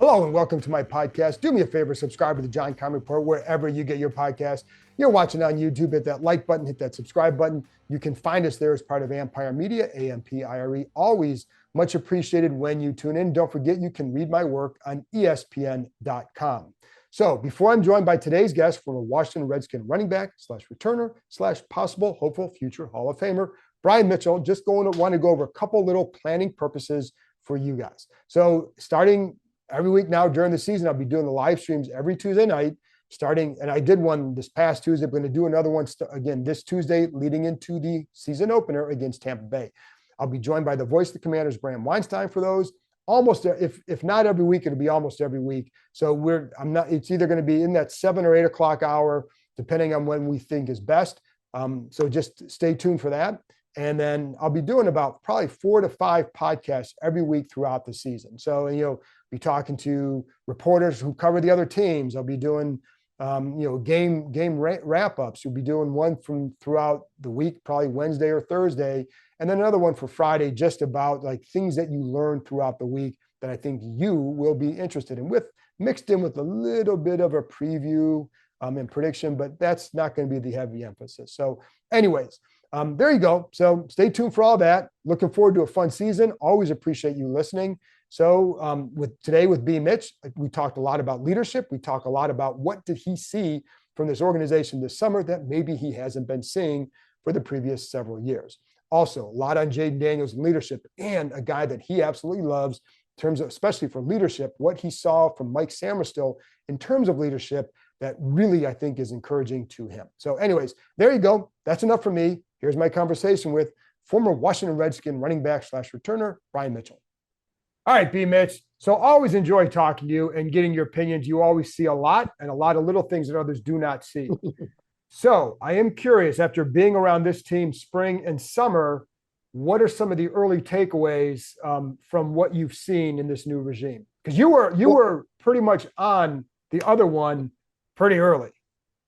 Hello and welcome to my podcast. Do me a favor, subscribe to the John Keim Report wherever you get your podcast. You're watching on YouTube, hit that like button, hit that subscribe button. You can find us there as part of Ampire Media, Ampire. Always much appreciated when you tune in. Don't forget, you can read my work on ESPN.com. So before I'm joined by today's guest, former Washington Redskin running back / returner / possible hopeful future Hall of Famer, Brian Mitchell, just want to go over a couple little planning purposes for you guys. So starting every week now during the season, I'll be doing the live streams every Tuesday night, starting, and I did one this past Tuesday. I'm going to do another one again this Tuesday, leading into the season opener against Tampa Bay. I'll be joined by the voice of the Commanders, Bram Weinstein, for those. Almost, if not every week, it'll be almost every week. So it's either going to be in that 7 or 8 o'clock hour, depending on when we think is best. So just stay tuned for that. And then I'll be doing about probably 4 to 5 podcasts every week throughout the season. So, be talking to reporters who cover the other teams. I'll be doing, game wrap ups. You'll be doing one from throughout the week, probably Wednesday or Thursday, and then another one for Friday, just about like things that you learn throughout the week that I think you will be interested in, with mixed in with a little bit of a preview and prediction, but that's not going to be the heavy emphasis. So, anyways. There you go. So stay tuned for all that. Looking forward to a fun season. Always appreciate you listening. So with B. Mitch, we talked a lot about leadership. We talked a lot about what did he see from this organization this summer that maybe he hasn't been seeing for the previous several years. Also, a lot on Jayden Daniels and leadership, and a guy that he absolutely loves in terms of, especially for leadership, what he saw from Mike Sainristil in terms of leadership that really, I think, is encouraging to him. So anyways, there you go. That's enough for me. Here's my conversation with former Washington Redskin running back / returner, Brian Mitchell. All right, B. Mitch. So always enjoy talking to you and getting your opinions. You always see a lot and a lot of little things that others do not see. So I am curious, after being around this team spring and summer, what are some of the early takeaways from what you've seen in this new regime? Because you were pretty much on the other one pretty early.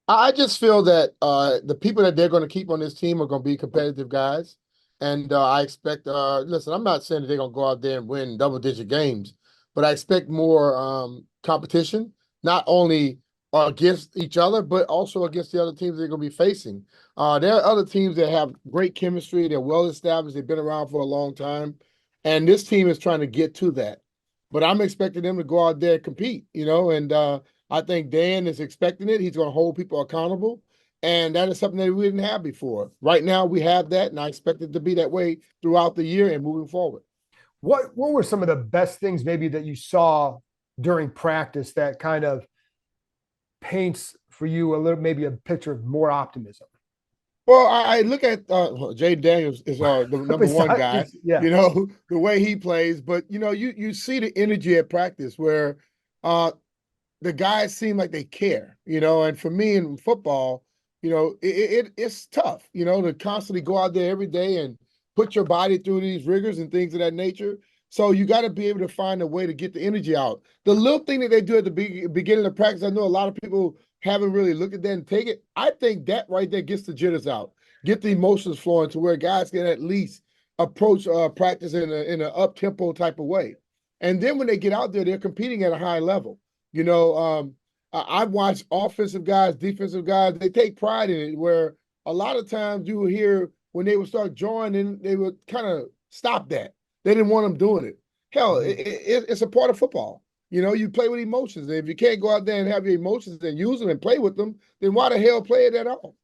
I just feel that the people that they're going to keep on this team are going to be competitive guys. And I expect, listen, I'm not saying that they're going to go out there and win double-digit games, but I expect more competition, not only against each other, but also against the other teams they're going to be facing. There are other teams that have great chemistry. They're well-established. They've been around for a long time. And this team is trying to get to that. But I'm expecting them to go out there and compete, and I think Dan is expecting it. He's going to hold people accountable. And that is something that we didn't have before. Right now, we have that, and I expect it to be that way throughout the year and moving forward. What were some of the best things maybe that you saw during practice that kind of paints for you maybe a picture of more optimism? Well, I look at Jayden Daniels is the number one guy, yeah. The way he plays. But, you see the energy at practice where the guys seem like they care, and for me in football, it's tough, to constantly go out there every day and put your body through these rigors and things of that nature. So you got to be able to find a way to get the energy out. The little thing that they do at the beginning of practice, I know a lot of people haven't really looked at that and take it. I think that right there gets the jitters out, get the emotions flowing to where guys can at least approach practice in an up-tempo type of way. And then when they get out there, they're competing at a high level. I've watched offensive guys, defensive guys, they take pride in it, where a lot of times you will hear when they would start joining, they would kind of stop that. They didn't want them doing it. Hell, it's a part of football. You play with emotions. And if you can't go out there and have your emotions and use them and play with them, then why the hell play it at all?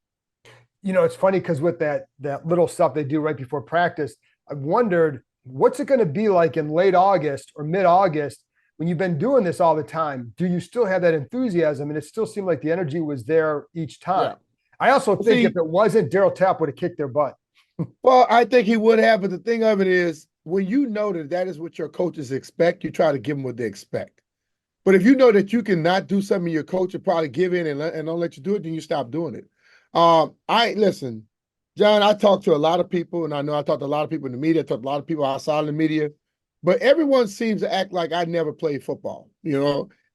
It's funny because with that little stuff they do right before practice, I wondered, what's it going to be like in late August or mid-August when you've been doing this all the time? Do you still have that enthusiasm? And it still seemed like the energy was there each time. Yeah. I also think if it wasn't, Darryl Tapp would have kicked their butt. Well, I think he would have, but the thing of it is, when you know that is what your coaches expect, you try to give them what they expect. But if you know that you cannot do something your coach will probably give in and don't let you do it, then you stop doing it. Listen, John, I talk to a lot of people, and I know I talk to a lot of people in the media, I talk to a lot of people outside of the media, but everyone seems to act like I never played football.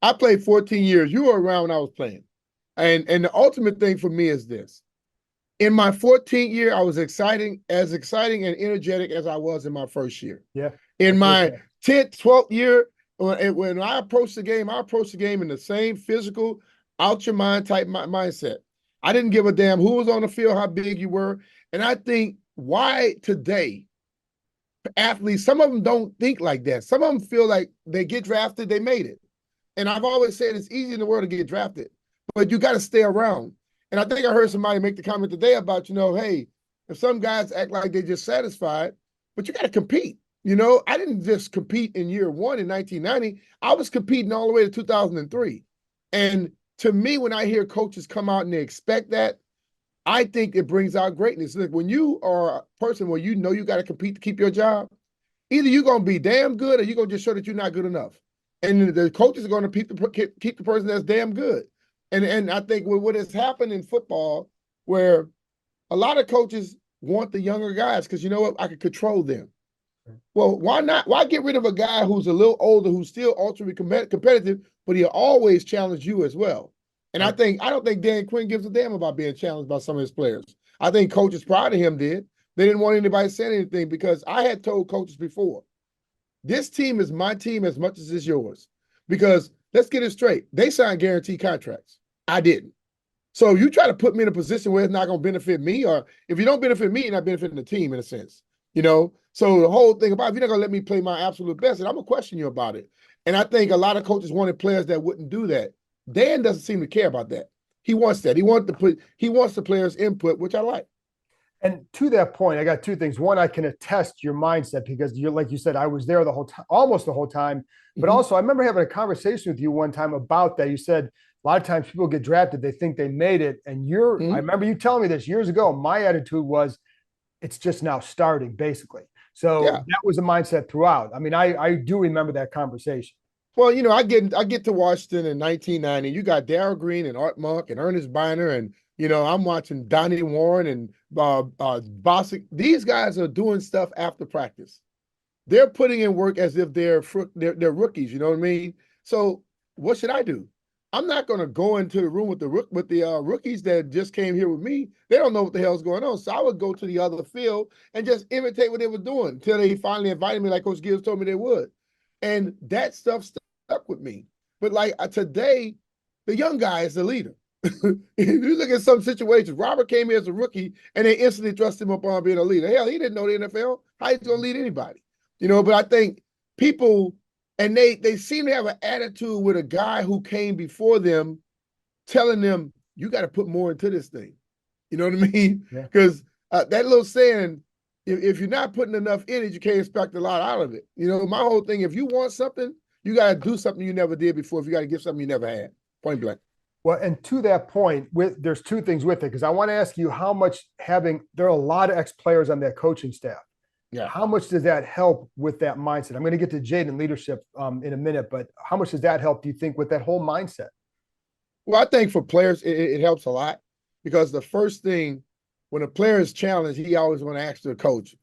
I played 14 years. You were around when I was playing. And the ultimate thing for me is this. In my 14th year, I was exciting and energetic as I was in my first year. Yeah. In my 10th, 12th year, when I approach the game, I approach the game in the same physical, out your mind type mindset. I didn't give a damn who was on the field, how big you were. And I think why today athletes, some of them don't think like that. Some of them feel like they get drafted, they made it. And I've always said it's easy in the world to get drafted, but you got to stay around. And I think I heard somebody make the comment today about, hey, if some guys act like they're just satisfied, but you got to compete. I didn't just compete in year one in 1990. I was competing all the way to 2003. And to me, when I hear coaches come out and they expect that, I think it brings out greatness. Look, when you are a person where you got to compete to keep your job, either you're going to be damn good or you're going to just show that you're not good enough. And the coaches are going to keep the person that's damn good. And I think what has happened in football, where a lot of coaches want the younger guys because you know what? I can control them. Well, why not? Why get rid of a guy who's a little older, who's still ultra competitive, but he'll always challenge you as well? And I don't think Dan Quinn gives a damn about being challenged by some of his players. I think coaches prior to him did. They didn't want anybody saying anything because I had told coaches before, this team is my team as much as it's yours. Because let's get it straight. They signed guaranteed contracts. I didn't. So you try to put me in a position where it's not going to benefit me, or if you don't benefit me, you're not benefiting the team in a sense. So the whole thing about if you're not going to let me play my absolute best, and I'm going to question you about it. And I think a lot of coaches wanted players that wouldn't do that. Dan doesn't seem to care about that. He wants that. He wants the players' input, which I like. And to that point, I got two things. One, I can attest your mindset because you're, like you said, I was there the whole time, almost the whole time. But also, I remember having a conversation with you one time about that. You said a lot of times people get drafted, they think they made it. And I remember you telling me this years ago. My attitude was, it's just now starting, basically. So that was the mindset throughout. I mean, I do remember that conversation. Well, I get to Washington in 1990. You got Darryl Green and Art Monk and Ernest Biner, and I'm watching Donnie Warren and Bostic. These guys are doing stuff after practice. They're putting in work as if they're rookies. You know what I mean? So what should I do? I'm not going to go into the room with the rookies that just came here with me. They don't know what the hell's going on. So I would go to the other field and just imitate what they were doing until they finally invited me, like Coach Gibbs told me they would. And that stuff stuck with me. But like today, the young guy is the leader. If you look at some situations, Robert came here as a rookie and they instantly thrust him up on being a leader. Hell, he didn't know the NFL. How he's going to lead anybody? But I think people, and they seem to have an attitude with a guy who came before them telling them, you got to put more into this thing. You know what I mean? Because that little saying, if you're not putting enough in it, you can't expect a lot out of it. My whole thing, if you want something, you got to do something you never did before. If you got to give something you never had, point blank. Well, and to that point, there's two things with it, because I want to ask you how much there are a lot of ex-players on that coaching staff. Yeah. How much does that help with that mindset? I'm going to get to Jayden leadership in a minute, but how much does that help, do you think, with that whole mindset? Well, I think for players, it helps a lot, because the first thing, when a player is challenged, he always want to ask the coach,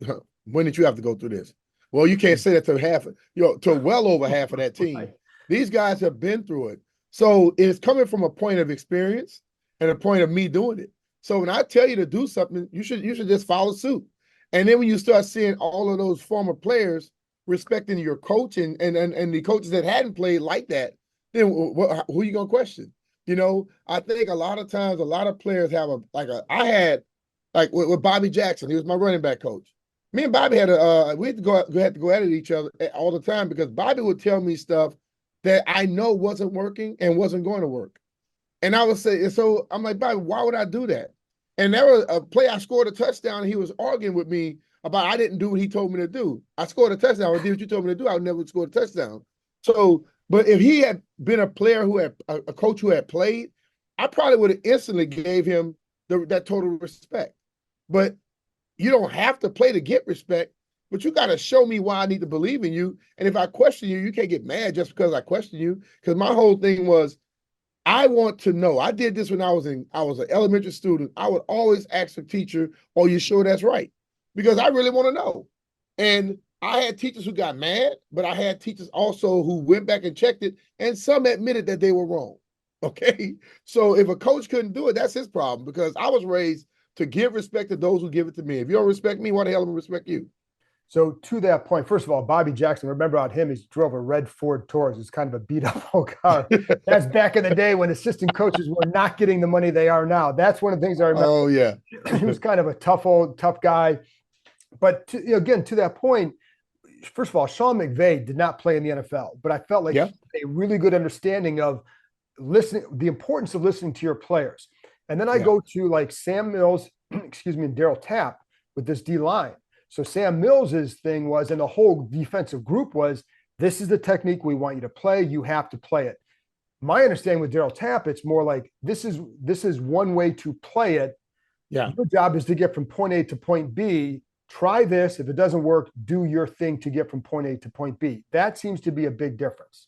when did you have to go through this? Well, you can't say that to well over half of that team. Right. These guys have been through it. So it's coming from a point of experience and a point of me doing it. So when I tell you to do something, you should just follow suit. And then when you start seeing all of those former players respecting your coach and the coaches that hadn't played like that, then who are you going to question? I think a lot of times, a lot of players have I had with Bobby Jackson, he was my running back coach. Me and Bobby had we had to go at it each other all the time, because Bobby would tell me stuff that I know wasn't working and wasn't going to work. And I would say, so I'm like, Bobby, why would I do that? And there was a play, I scored a touchdown, and he was arguing with me about I didn't do what he told me to do. I scored a touchdown. I did what you told me to do. I would never score a touchdown. So, but if he had been a player who had a coach who had played, I probably would have instantly gave him that total respect. But you don't have to play to get respect, but you got to show me why I need to believe in you. And if I question you, you can't get mad just because I question you. Because my whole thing was, I want to know. I did this when I was an elementary student. I would always ask the teacher, "Are you sure that's right?" Because I really want to know. And I had teachers who got mad, but I had teachers also who went back and checked it, and some admitted that they were wrong. Okay? So if a coach couldn't do it, that's his problem, because I was raised to give respect to those who give it to me. If you don't respect me, why the hell am I respect you? So to that point, first of all, Bobby Jackson, remember about him, he drove a red Ford Taurus. It's kind of a beat up old car. That's back in the day when assistant coaches were not getting the money they are now. That's one of the things I remember. Oh yeah. He was kind of a tough guy. But again, to that point, first of all, Sean McVay did not play in the NFL, but I felt like he had a really good understanding of listening, the importance of listening to your players. And then I go to like Sam Mills, excuse me, and Daryl Tapp with this D line. So Sam Mills's thing was, and the whole defensive group was, this is the technique we want you to play. You have to play it. My understanding with Daryl Tapp, it's more like this is one way to play it. Yeah. Your job is to get from point A to point B. Try this. If it doesn't work, do your thing to get from point A to point B. That seems to be a big difference.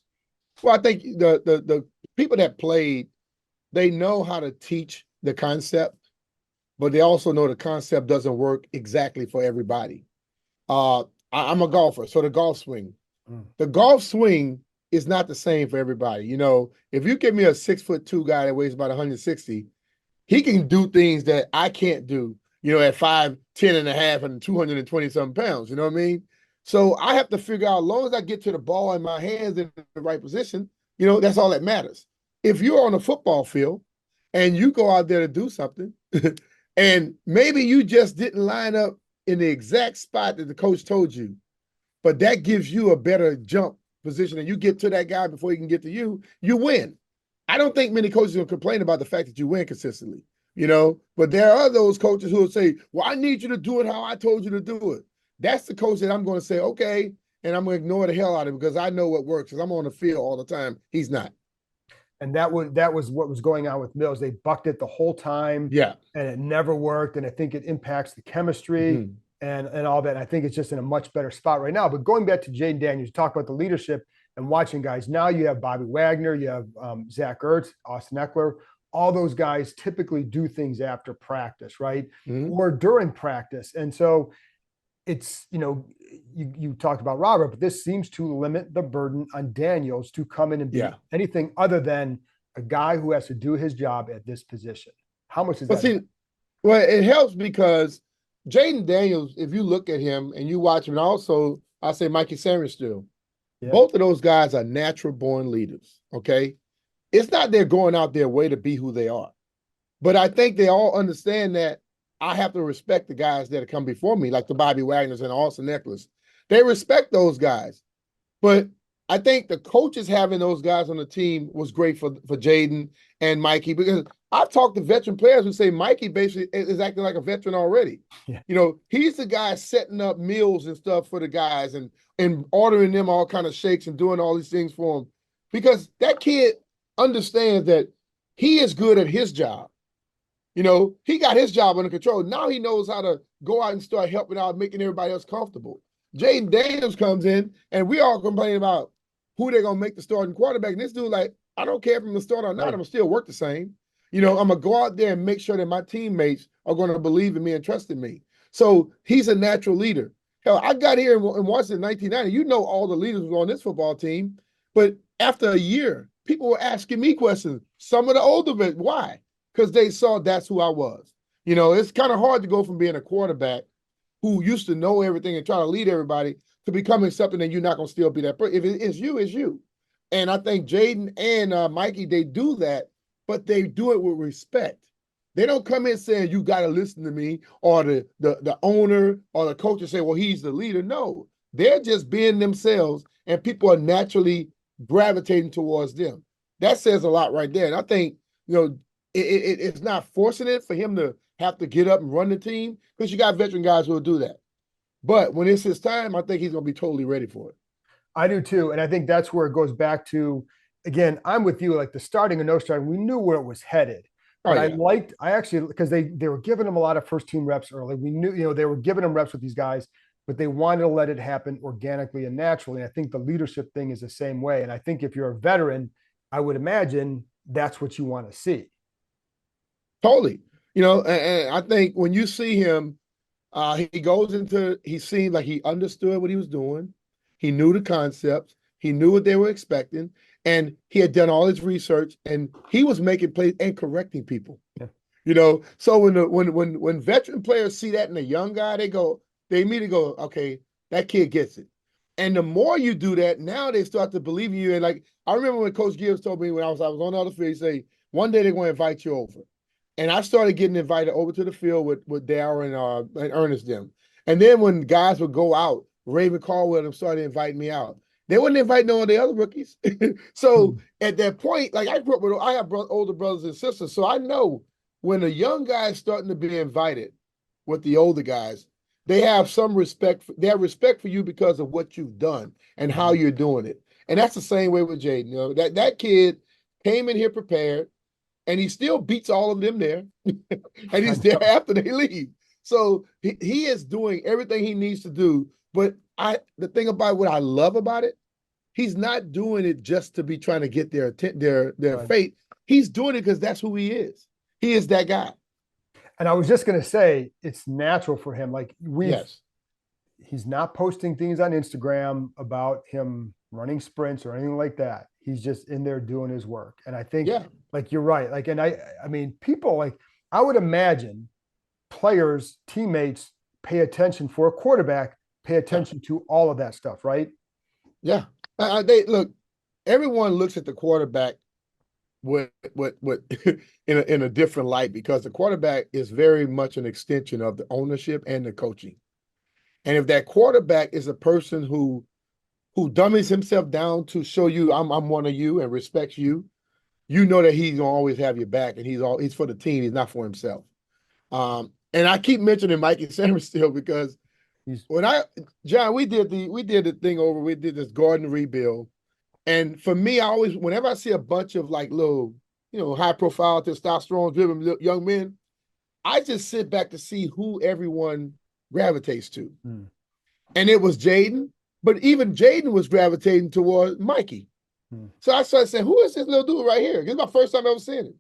Well, I think the people that played, they know how to teach the concept, but they also know the concept doesn't work exactly for everybody. I'm a golfer, so the golf swing. The golf swing is not the same for everybody. You know, if you give me a 6'2" guy that weighs about 160, he can do things that I can't do, you know, at 5'10" and a half and 220 something pounds. You know what I mean? So I have to figure out, as long as I get to the ball in my hands in the right position, you know, that's all that matters. If you're on a football field and you go out there to do something and maybe you just didn't line up in the exact spot that the coach told you, but that gives you a better jump position and you get to that guy before he can get to you, you win. I don't think many coaches will complain about the fact that you win consistently, you know, but there are those coaches who will say, well, I need you to do it how I told you to do it. That's the coach that I'm going to say, okay, and I'm going to ignore the hell out of him because I know what works because I'm on the field all the time. He's not. And that was what was going on with Mills. They bucked it the whole time. Yeah. And it never worked. And I think it impacts the chemistry and all that. And I think it's just in a much better spot right now. But going back to Jayden Daniels, talk about the leadership and watching guys. Now you have Bobby Wagner, you have Zach Ertz, Austin Eckler. All those guys typically do things after practice, right? Or during practice. And so it's, you know, you talked about Robert, but this seems to limit the burden on Daniels to come in and be anything other than a guy who has to do his job at this position. How much is that? Well, it helps because Jayden Daniels, if you look at him and you watch him, and also I say Mikey Sainristil, both of those guys are natural born leaders. Okay. It's not they're going out their way to be who they are, but I think they all understand that I have to respect the guys that have come before me, like the Bobby Wagners and Austin Eckler. They respect those guys. But I think the coaches having those guys on the team was great for Jayden and Mikey, because I've talked to veteran players who say Mikey basically is acting like a veteran already. You know, he's the guy setting up meals and stuff for the guys and ordering them all kind of shakes and doing all these things for them, because that kid understands that he is good at his job. You know, he got his job under control. Now he knows how to go out and start helping out, making everybody else comfortable. Jayden Daniels comes in, and we all complain about who they're going to make the starting quarterback. And this dude, like, I don't care if I'm the starter or not, I'm going to still work the same. You know, I'm going to go out there and make sure that my teammates are going to believe in me and trust in me. So he's a natural leader. Hell, I got here in Washington in 1990. You know, all the leaders were on this football team. But after a year, people were asking me questions. Some of the older ones, why? Because they saw that's who I was. You know, it's kind of hard to go from being a quarterback who used to know everything and try to lead everybody to becoming something that you're not going to still be that person. If it is you, it's you. And I think Jayden and Mikey, they do that, but they do it with respect. They don't come in saying, you got to listen to me, or the owner or the coach will say, well, he's the leader. No, they're just being themselves, and people are naturally gravitating towards them. That says a lot right there. And I think, you know, it's not forcing it for him to have to get up and run the team, because you got veteran guys who will do that. But when it's his time, I think he's going to be totally ready for it. I do too. And I think that's where it goes back to, again, I'm with you, like the starting and no starting, we knew where it was headed. But I actually, because they were giving him a lot of first team reps early. We knew, you know, they were giving him reps with these guys, but they wanted to let it happen organically and naturally. And I think the leadership thing is the same way. And I think if you're a veteran, I would imagine that's what you want to see. Totally. You know, and I think when you see him, he seemed like he understood what he was doing. He knew the concepts. He knew what they were expecting. And he had done all his research, and he was making plays and correcting people. You know, so when veteran players see that in a young guy, they immediately go, okay, that kid gets it. And the more you do that, now they start to believe in you. And like I remember when Coach Gibbs told me when I was on the other field, he say, one day they're going to invite you over. And I started getting invited over to the field with Darryl and Ernest them. And then when guys would go out, Raven Caldwell them started inviting me out. They wouldn't invite no of the other rookies. So at that point, like I have older brothers and sisters, so I know when a young guy is starting to be invited with the older guys, they have some respect. They have respect for you because of what you've done and how you're doing it. And that's the same way with Jayden. You know, that kid came in here prepared, and he still beats all of them there, and he's there after they leave. So he is doing everything he needs to do. But the thing about what I love about it, he's not doing it just to be trying to get their fate. He's doing it because that's who he is. He is that guy. And I was just going to say, it's natural for him. Like he's not posting things on Instagram about him running sprints or anything like that. He's just in there doing his work. And I think like, you're right. Like, and I mean, people like, I would imagine players, teammates pay attention for a quarterback, pay attention to all of that stuff. Right. Yeah. They look, everyone looks at the quarterback with in a different light because the quarterback is very much an extension of the ownership and the coaching. And if that quarterback is a person who dummies himself down to show you I'm one of you and respects you, you know that he's gonna always have your back and he's for the team, he's not for himself. And I keep mentioning Mikey Sainristil because John, we did the thing over, we did this garden rebuild. And for me, whenever I see a bunch of like little, high profile testosterone driven young men, I just sit back to see who everyone gravitates to. And it was Jayden, but even Jayden was gravitating toward Mikey. So I started saying, who is this little dude right here? This is my first time ever seeing him.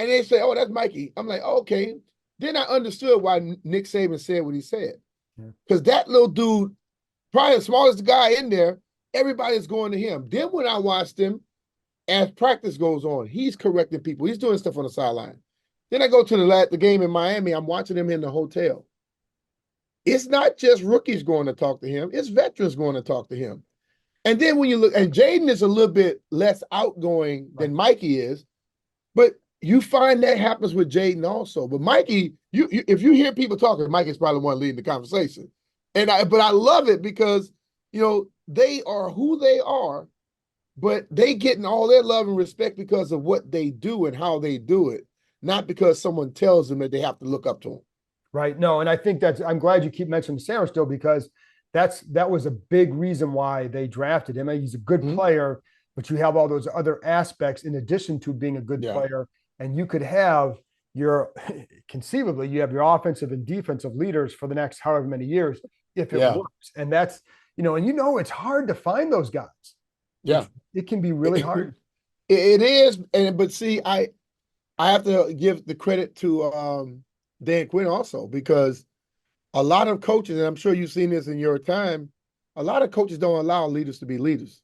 And they say, oh, that's Mikey. I'm like, okay. Then I understood why Nick Saban said what he said. Because that little dude, probably the smallest guy in there, everybody's going to him. Then when I watched him, as practice goes on, he's correcting people. He's doing stuff on the sideline. Then I go to the game in Miami. I'm watching him in the hotel. It's not just rookies going to talk to him. It's veterans going to talk to him. And then when you look, and Jayden is a little bit less outgoing than Mikey is, but you find that happens with Jayden also. But Mikey, if you hear people talking, Mikey's probably the one leading the conversation. But I love it because, they are who they are, but they getting all their love and respect because of what they do and how they do it, not because someone tells them that they have to look up to them. Right. No, and I think I'm glad you keep mentioning Sainristil because that was a big reason why they drafted him. He's a good player, but you have all those other aspects in addition to being a good player, and you could have conceivably you have your offensive and defensive leaders for the next however many years if it works. And that's, and it's hard to find those guys. Yeah. It can be really hard. It is. But see, I have to give the credit to Dan Quinn also, because a lot of coaches, and I'm sure you've seen this in your time, a lot of coaches don't allow leaders to be leaders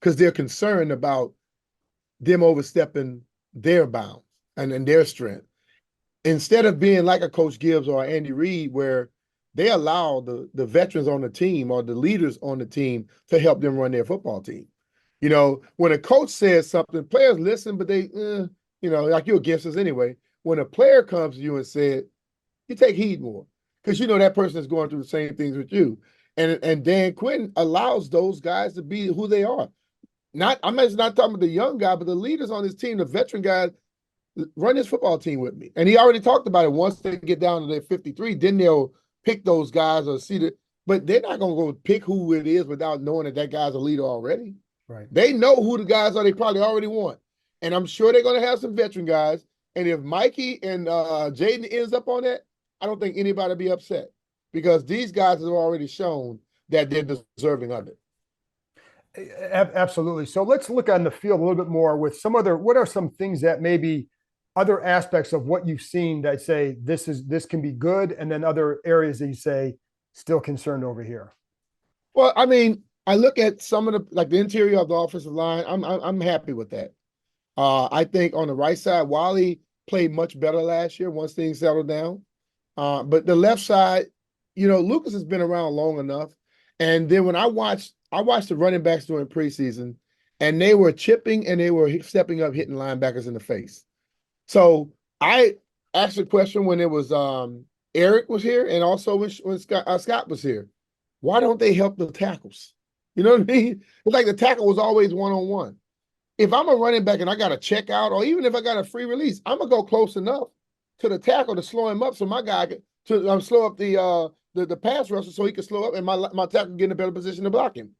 because they're concerned about them overstepping their bounds and their strength. Instead of being like a Coach Gibbs or Andy Reid, where they allow the veterans on the team or the leaders on the team to help them run their football team. When a coach says something, players listen, but they, like you're against us anyway. When a player comes to you and said, you take heed more because that person is going through the same things with you. And Dan Quinn allows those guys to be who they are. I'm not talking about the young guy, but the leaders on his team, the veteran guys, run this football team with me. And he already talked about it. Once they get down to their 53, then they'll pick those guys or see that. But they're not going to go pick who it is without knowing that guy's a leader already. Right. They know who the guys are they probably already want. And I'm sure they're going to have some veteran guys. And if Mikey and Jayden ends up on that, I don't think anybody will be upset because these guys have already shown that they're deserving of it. Absolutely. So let's look on the field a little bit more with what are some things that maybe other aspects of what you've seen that say this can be good, and then other areas that you say still concerned over here? Well, I mean, I look at some of the interior of the offensive line. I'm happy with that. I think on the right side, Wally played much better last year once things settled down. But the left side, Lucas has been around long enough. And then when I watched the running backs during preseason, and they were chipping and they were stepping up, hitting linebackers in the face. So I asked a question when it was Eric was here, and also when Scott was here. Why don't they help the tackles? You know what I mean? It's like the tackle was always one-on-one. If I'm a running back and I got a check out, or even if I got a free release, I'm gonna go close enough to the tackle to slow him up, so my guy can slow up the pass rusher, so he can slow up, and my tackle can get in a better position to block him.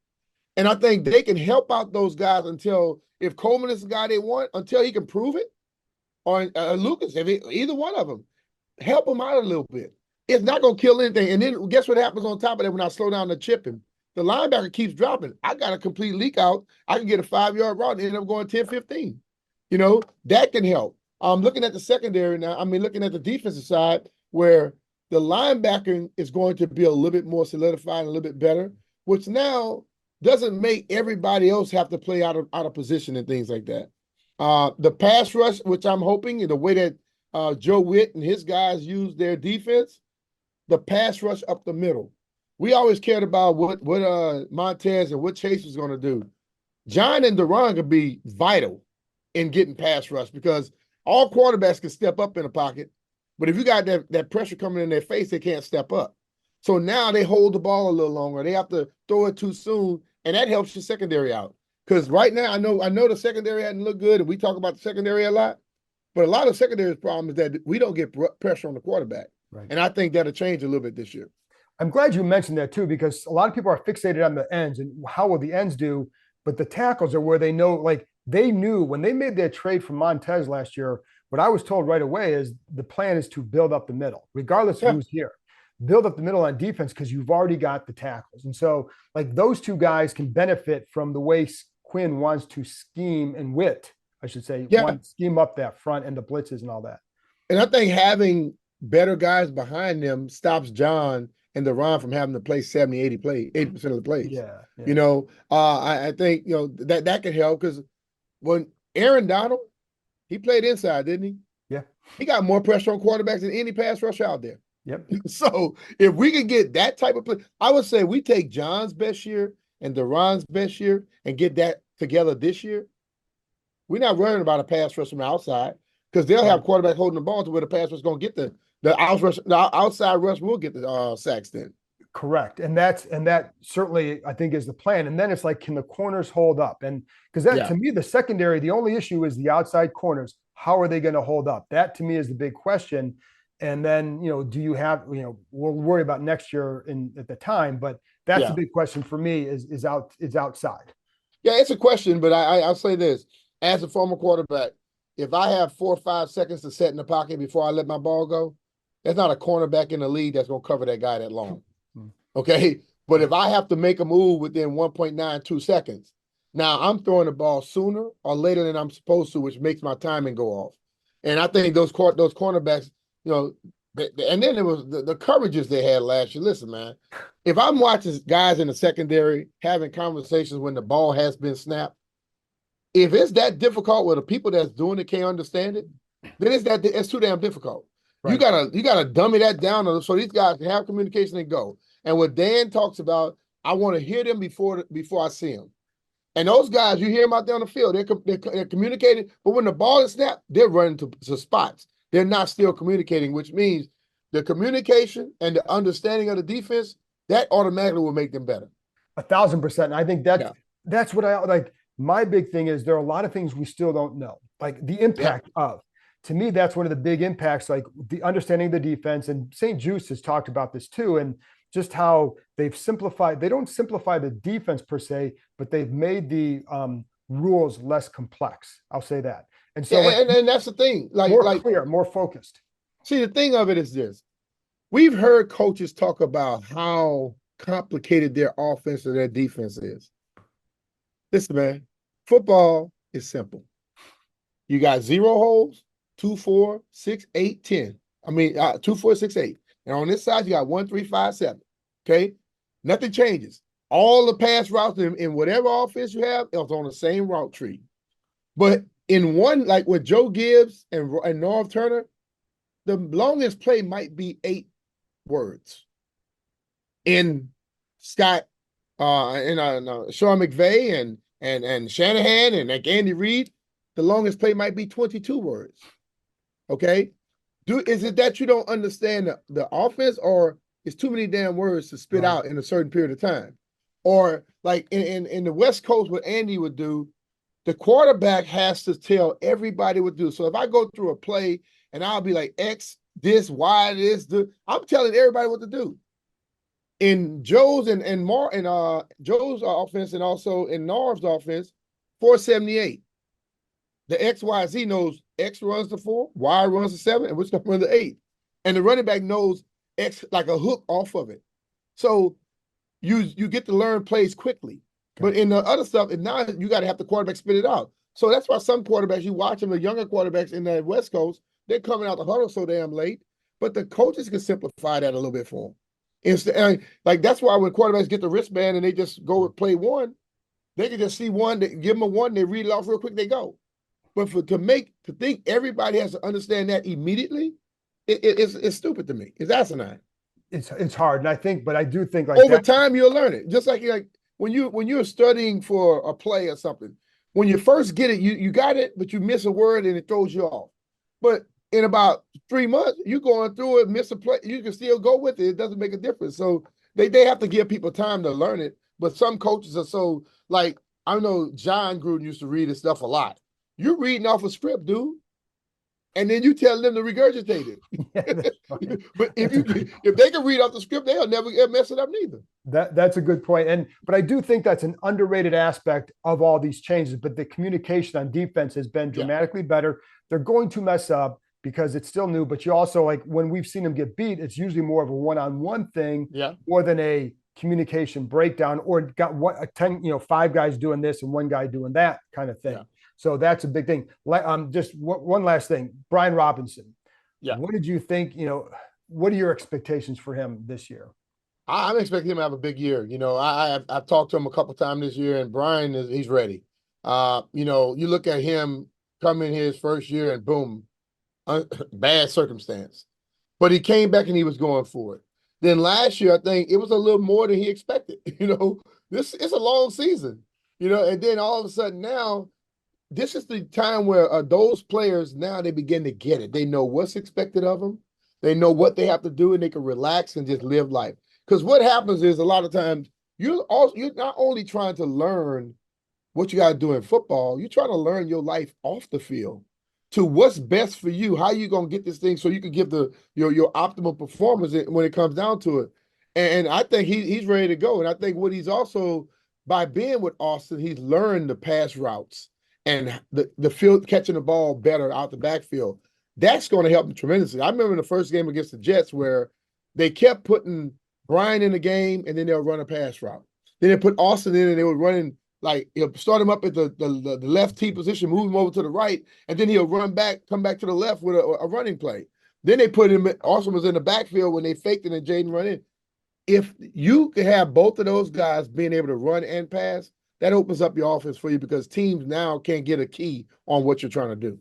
And I think they can help out those guys until, if Coleman is the guy they want, until he can prove it, or Lucas, either one of them, help him out a little bit. It's not going to kill anything. And then guess what happens on top of that when I slow down the chipping? The linebacker keeps dropping. I got a complete leak out. I can get a 5-yard route and end up going 10-15. You know, that can help. I'm looking at the secondary now. I mean, looking at the defensive side, where the linebacking is going to be a little bit more solidified and a little bit better, which now doesn't make everybody else have to play out of position and things like that. The pass rush, which I'm hoping, the way that Joe Witt and his guys use their defense, the pass rush up the middle. We always cared about what Montez and what Chase was going to do. John and Deron could be vital in getting pass rush, because all quarterbacks can step up in the pocket, but if you got that pressure coming in their face, they can't step up. So now they hold the ball a little longer. They have to throw it too soon, and that helps your secondary out. Because right now, I know the secondary hadn't looked good, and we talk about the secondary a lot, but a lot of secondary's problem is that we don't get pressure on the quarterback. Right. And I think that'll change a little bit this year. I'm glad you mentioned that too, because a lot of people are fixated on the ends and how will the ends do, but the tackles are where they know, like they knew when they made their trade for Montez last year, what I was told right away is the plan is to build up the middle, regardless of who's here. Build up the middle on defense because you've already got the tackles. And so like those two guys can benefit from the way Quinn wants to scheme, and Witt, I should say, scheme up that front and the blitzes and all that. And I think having better guys behind them stops John and Deron from having to play 80% of the plays. Yeah. You know, I think, you know, that could help, because when Aaron Donald, he played inside, didn't he? Yeah. He got more pressure on quarterbacks than any pass rusher out there. Yep. So if we can get that type of play, I would say we take John's best year and Deron's best year and get that together this year. We're not worrying about a pass rush from the outside, because they'll have quarterback holding the ball to where the pass rush is going to get the outside rush will get the sacks then. Correct. And that certainly, I think, is the plan. And then it's like, can the corners hold up? And because that, to me, the secondary, the only issue is the outside corners. How are they going to hold up? That to me is the big question. And then, you know, do you have, you know, we'll worry about next year at the time, but that's the big question for me is outside. Yeah, it's a question, but I'll say this. As a former quarterback, if I have 4 or 5 seconds to set in the pocket before I let my ball go, there's not a cornerback in the league that's going to cover that guy that long. Okay? But if I have to make a move within 1.92 seconds, now I'm throwing the ball sooner or later than I'm supposed to, which makes my timing go off. And I think those cornerbacks, you know, and then it was the coverages they had last year. Listen, man, if I'm watching guys in the secondary having conversations when the ball has been snapped, if it's that difficult where the people that's doing it can't understand it, then it's too damn difficult. Right. You gotta dummy that down so these guys can have communication and go. And what Dan talks about, I want to hear them before I see them. And those guys, you hear them out there on the field, they're communicating, but when the ball is snapped, they're running to spots. They're not still communicating, which means the communication and the understanding of the defense, that automatically will make them better. 1,000%. I think that's what I like. My big thing is there are a lot of things we still don't know, like the impact of. To me, that's one of the big impacts, like the understanding of the defense. And St. Juice has talked about this too, and just how they've simplified. They don't simplify the defense per se, but they've made the rules less complex. I'll say that. And so, and that's the thing, more clear, more focused. See, the thing of it is this: we've heard coaches talk about how complicated their offense or their defense is. Listen, man, football is simple. You got 0 holes, 2, 4, 6, 8, 10. 2, 4, 6, 8. And on this side, you got 1, 3, 5, 7. Okay? Nothing changes. All the pass routes in whatever offense you have is on the same route tree. But in one, like with Joe Gibbs and Norv Turner, the longest play might be 8 words. In Scott Sean McVay and Shanahan and like Andy Reid, the longest play might be 22 words. Okay. Is it that you don't understand the offense, or it's too many damn words to spit out in a certain period of time? Or like in the West Coast, what Andy would do, the quarterback has to tell everybody what to do. So if I go through a play and I'll be like X, this, Y, this, I'm telling everybody what to do. In Joe's and Joe's offense and also in Norv's offense, 478. The XYZ knows X runs the 4, Y runs the 7, and which number runs the 8. And the running back knows X like a hook off of it. So you get to learn plays quickly. Okay. But in the other stuff, and now you got to have the quarterback spit it out. So that's why some quarterbacks, you watch them, the younger quarterbacks in the West Coast, they're coming out the huddle so damn late. But the coaches can simplify that a little bit for them. Instead, like that's why when quarterbacks get the wristband and they just go with play one, they can just see one, they give them a one, they read it off real quick, they go. But to think everybody has to understand that immediately, it's stupid to me. It's asinine. It's hard, and I do think like over time you'll learn it. Just like when you're studying for a play or something, when you first get it, you got it, but you miss a word and it throws you off. But in about 3 months, you're going through it, miss a play, you can still go with it. It doesn't make a difference. So they have to give people time to learn it. But some coaches are so like, I know John Gruden used to read his stuff a lot. You're reading off a script, dude, and then you tell them to regurgitate it. Yeah, but if they can read off the script, they'll never mess it up neither. That's a good point. But I do think that's an underrated aspect of all these changes. But the communication on defense has been dramatically better. They're going to mess up because it's still new. But you also, like when we've seen them get beat, it's usually more of a one-on-one thing more than a communication breakdown, or got 5 guys doing this and one guy doing that kind of thing. Yeah. So that's a big thing. Just one last thing, Brian Robinson. Yeah. What did you think? What are your expectations for him this year? I'm expecting him to have a big year. I've talked to him a couple times this year, and Brian he's ready. You look at him coming his first year, and boom, bad circumstance, but he came back and he was going for it. Then last year, I think it was a little more than he expected. It's a long season. And then all of a sudden now, this is the time where those players now they begin to get it. They know what's expected of them. They know what they have to do, and they can relax and just live life. Because what happens is a lot of times you're not only trying to learn what you got to do in football, you're trying to learn your life off the field to what's best for you. How you gonna get this thing so you can give your optimal performance when it comes down to it. And I think he's ready to go. And I think what he's also by being with Austin, he's learned the pass routes and the field catching the ball better out the backfield. That's going to help him tremendously. I remember in the first game against the Jets where they kept putting Brian in the game and then they'll run a pass route. Then they put Austin in and they were running like he'll start him up at the left T position, move him over to the right, and then he'll come back to the left with a running play. Then they put him, Austin was in the backfield when they faked it and Jayden run in. If you can have both of those guys being able to run and pass, that opens up your offense for you because teams now can't get a key on what you're trying to do.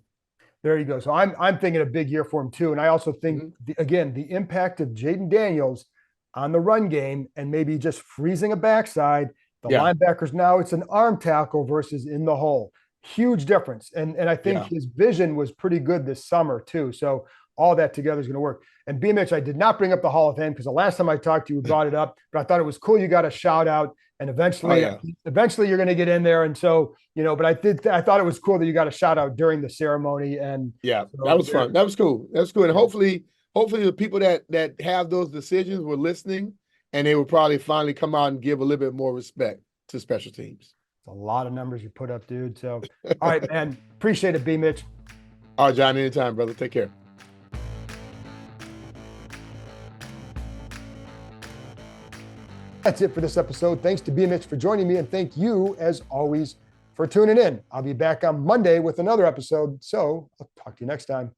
There you go. So I'm thinking a big year for him too. And I also think, the impact of Jayden Daniels on the run game and maybe just freezing a backside, the linebackers now it's an arm tackle versus in the hole. Huge difference. And I think his vision was pretty good this summer too. So all that together is going to work. And B. Mitch, I did not bring up the Hall of Fame because the last time I talked to you, we brought it up, but I thought it was cool. You got a shout out. And eventually you're going to get in there. And so, but I thought it was cool that you got a shout out during the ceremony. And so that was fun. That was cool. That's cool. And hopefully the people that have those decisions were listening and they will probably finally come out and give a little bit more respect to special teams. It's a lot of numbers you put up, dude. So, all right, man. Appreciate it, B. Mitch. All right, John, anytime, brother. Take care. That's it for this episode. Thanks to B. Mitch for joining me, and thank you, as always, for tuning in. I'll be back on Monday with another episode, so I'll talk to you next time.